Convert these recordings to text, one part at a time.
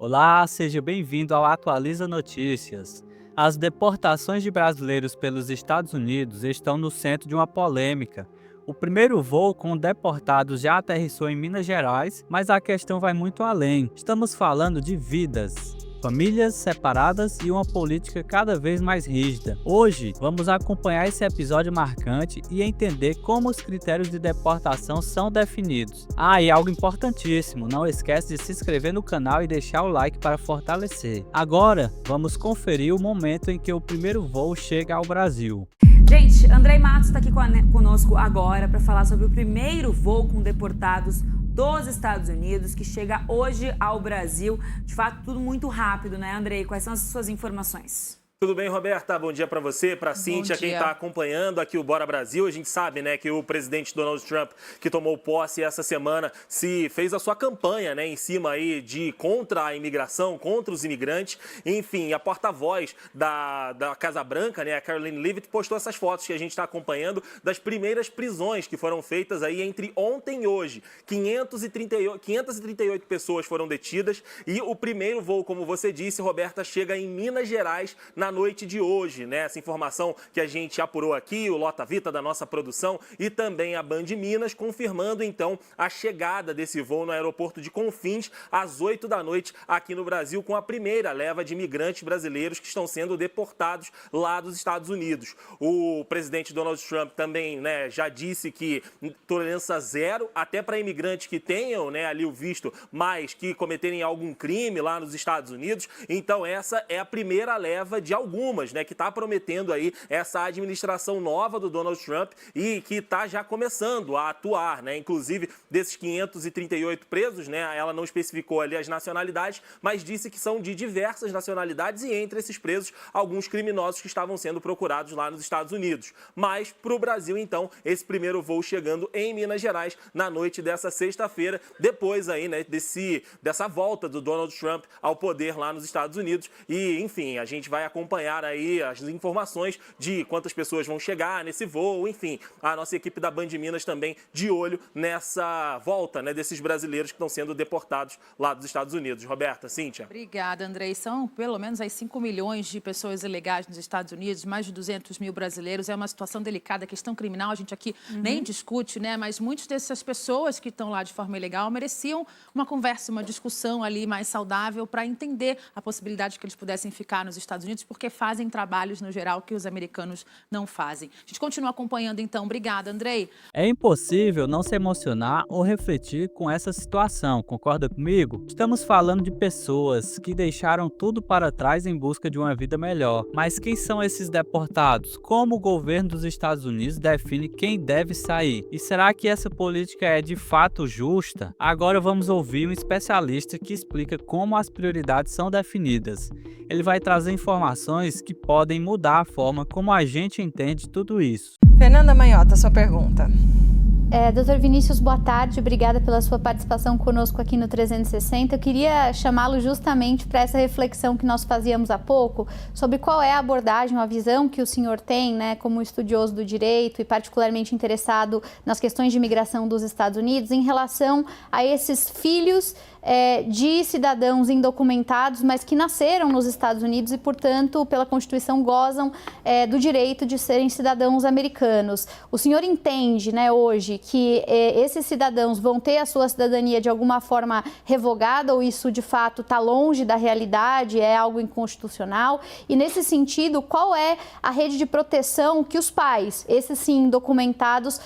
Olá, seja bem-vindo ao Atualiza Notícias. As deportações de brasileiros pelos Estados Unidos estão no centro de uma polêmica. O primeiro voo com deportados já aterrissou em Minas Gerais, mas a questão vai muito além. Estamos falando de vidas, famílias separadas e uma política cada vez mais rígida. Hoje, vamos acompanhar esse episódio marcante e entender como os critérios de deportação são definidos. E algo importantíssimo, não esquece de se inscrever no canal e deixar o like para fortalecer. Agora, vamos conferir o momento em que o primeiro voo chega ao Brasil. Gente, Andrei Matos está aqui conosco agora para falar sobre o primeiro voo com deportados dos Estados Unidos que chega hoje ao Brasil. De fato, tudo muito rápido, né, Andrei? Quais são as suas informações? Tudo bem, Roberta? Bom dia para você, para a Cíntia, quem está acompanhando aqui o Bora Brasil. A gente sabe, né, que o presidente Donald Trump, que tomou posse essa semana, fez a sua campanha, né, em cima aí de contra a imigração, contra os imigrantes. Enfim, a porta-voz da Casa Branca, né, a Karoline Leavitt, postou essas fotos que a gente está acompanhando das primeiras prisões que foram feitas aí entre ontem e hoje. 538 pessoas foram detidas e o primeiro voo, como você disse, Roberta, chega em Minas Gerais na noite de hoje, né? Essa informação que a gente apurou aqui, o Lota Vita da nossa produção e também a Band Minas, confirmando então a chegada desse voo no aeroporto de Confins às 8 da noite aqui no Brasil, com a primeira leva de imigrantes brasileiros que estão sendo deportados lá dos Estados Unidos. O presidente Donald Trump também, né, já disse que tolerância zero até para imigrantes que tenham, né, ali o visto, mas que cometerem algum crime lá nos Estados Unidos. Então essa é a primeira leva de algumas, né, que está prometendo aí essa administração nova do Donald Trump e que está já começando a atuar, né? Inclusive, desses 538 presos, né, ela não especificou ali as nacionalidades, mas disse que são de diversas nacionalidades e entre esses presos, alguns criminosos que estavam sendo procurados lá nos Estados Unidos. Mas para o Brasil, então, esse primeiro voo chegando em Minas Gerais na noite dessa sexta-feira, depois aí, né, dessa volta do Donald Trump ao poder lá nos Estados Unidos. E, enfim, a gente vai acompanhar aí as informações de quantas pessoas vão chegar nesse voo, enfim, a nossa equipe da Band Minas também de olho nessa volta, né, desses brasileiros que estão sendo deportados lá dos Estados Unidos. Roberta, Cíntia. Obrigada, Andrei. São pelo menos aí 5 milhões de pessoas ilegais nos Estados Unidos, mais de 200 mil brasileiros. É uma situação delicada, a questão criminal a gente aqui nem discute, né? Mas muitas dessas pessoas que estão lá de forma ilegal mereciam uma conversa, uma discussão ali mais saudável para entender a possibilidade de que eles pudessem ficar nos Estados Unidos, porque fazem trabalhos, no geral, que os americanos não fazem. A gente continua acompanhando, então. Obrigada, Andrei. É impossível não se emocionar ou refletir com essa situação, concorda comigo? Estamos falando de pessoas que deixaram tudo para trás em busca de uma vida melhor. Mas quem são esses deportados? Como o governo dos Estados Unidos define quem deve sair? E será que essa política é de fato justa? Agora vamos ouvir um especialista que explica como as prioridades são definidas. Ele vai trazer informações que podem mudar a forma como a gente entende tudo isso. Fernanda Manhota, sua pergunta. Dr. Vinícius, boa tarde. Obrigada pela sua participação conosco aqui no 360. Eu queria chamá-lo justamente para essa reflexão que nós fazíamos há pouco sobre qual é a abordagem, a visão que o senhor tem, né, como estudioso do direito e particularmente interessado nas questões de imigração dos Estados Unidos em relação a esses filhos de cidadãos indocumentados, mas que nasceram nos Estados Unidos e, portanto, pela Constituição gozam do direito de serem cidadãos americanos. O senhor entende, né, hoje que esses cidadãos vão ter a sua cidadania de alguma forma revogada ou isso, de fato, está longe da realidade, é algo inconstitucional? E, nesse sentido, qual é a rede de proteção que os pais, esses sim indocumentados,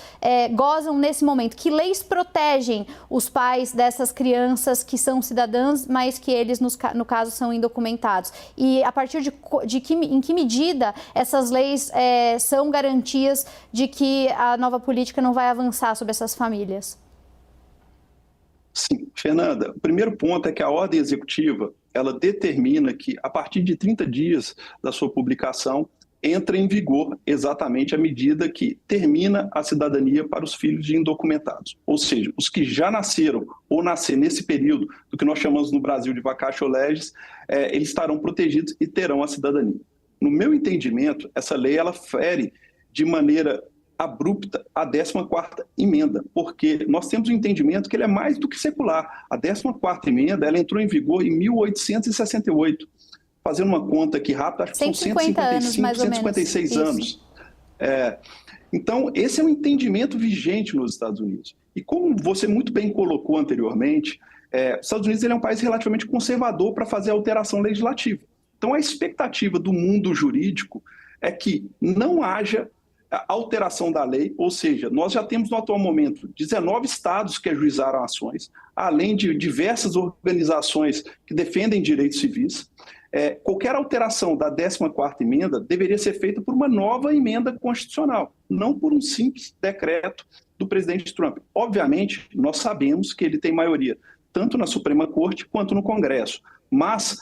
gozam nesse momento? Que leis protegem os pais dessas crianças que são cidadãs, mas que eles, no caso, são indocumentados? E a partir em que medida essas leis são garantias de que a nova política não vai avançar sobre essas famílias? Sim, Fernanda, o primeiro ponto é que a ordem executiva, ela determina que, a partir de 30 dias da sua publicação, entra em vigor exatamente a medida que termina a cidadania para os filhos de indocumentados. Ou seja, os que já nasceram ou nascer nesse período do que nós chamamos no Brasil de vacatio legis, eles estarão protegidos e terão a cidadania. No meu entendimento, essa lei ela fere de maneira abrupta a 14ª emenda, porque nós temos um entendimento que ele é mais do que secular. A 14ª emenda ela entrou em vigor em 1868. Fazendo uma conta aqui rápida, acho que são 150 anos, mais ou menos. 156 anos. Então, esse é um entendimento vigente nos Estados Unidos. E como você muito bem colocou anteriormente, os Estados Unidos ele é um país relativamente conservador para fazer alteração legislativa. Então, a expectativa do mundo jurídico é que não haja alteração da lei, ou seja, nós já temos no atual momento 19 estados que ajuizaram ações, além de diversas organizações que defendem direitos civis. Qualquer alteração da 14ª emenda deveria ser feita por uma nova emenda constitucional, não por um simples decreto do presidente Trump. Obviamente, nós sabemos que ele tem maioria tanto na Suprema Corte quanto no Congresso, mas,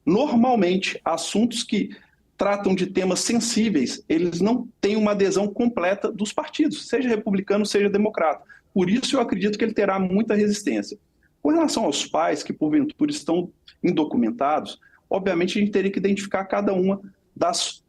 normalmente, assuntos que tratam de temas sensíveis, eles não têm uma adesão completa dos partidos, seja republicano, seja democrata. Por isso, eu acredito que ele terá muita resistência. Com relação aos pais que, porventura, estão indocumentados, obviamente, a gente teria que identificar cada uma das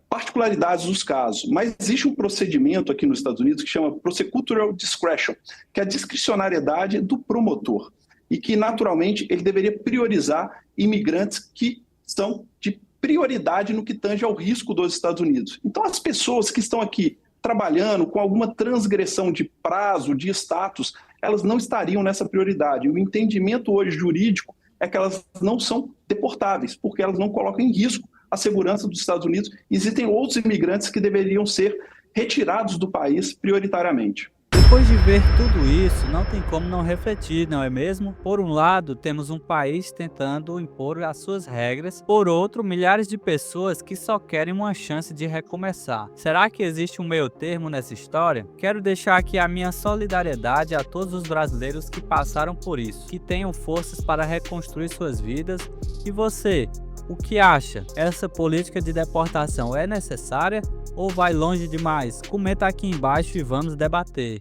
particularidades dos casos, mas existe um procedimento aqui nos Estados Unidos que chama prosecutorial discretion, que é a discricionariedade do promotor, e que, naturalmente, ele deveria priorizar imigrantes que são de prioridade no que tange ao risco dos Estados Unidos. Então, as pessoas que estão aqui trabalhando com alguma transgressão de prazo, de status, elas não estariam nessa prioridade. O entendimento hoje jurídico é que elas não são deportáveis, porque elas não colocam em risco a segurança dos Estados Unidos. Existem outros imigrantes que deveriam ser retirados do país prioritariamente. Depois de ver tudo isso, não tem como não refletir, não é mesmo? Por um lado, temos um país tentando impor as suas regras, por outro, milhares de pessoas que só querem uma chance de recomeçar. Será que existe um meio termo nessa história? Quero deixar aqui a minha solidariedade a todos os brasileiros que passaram por isso, que tenham forças para reconstruir suas vidas. E você? O que acha? Essa política de deportação é necessária ou vai longe demais? Comenta aqui embaixo e vamos debater.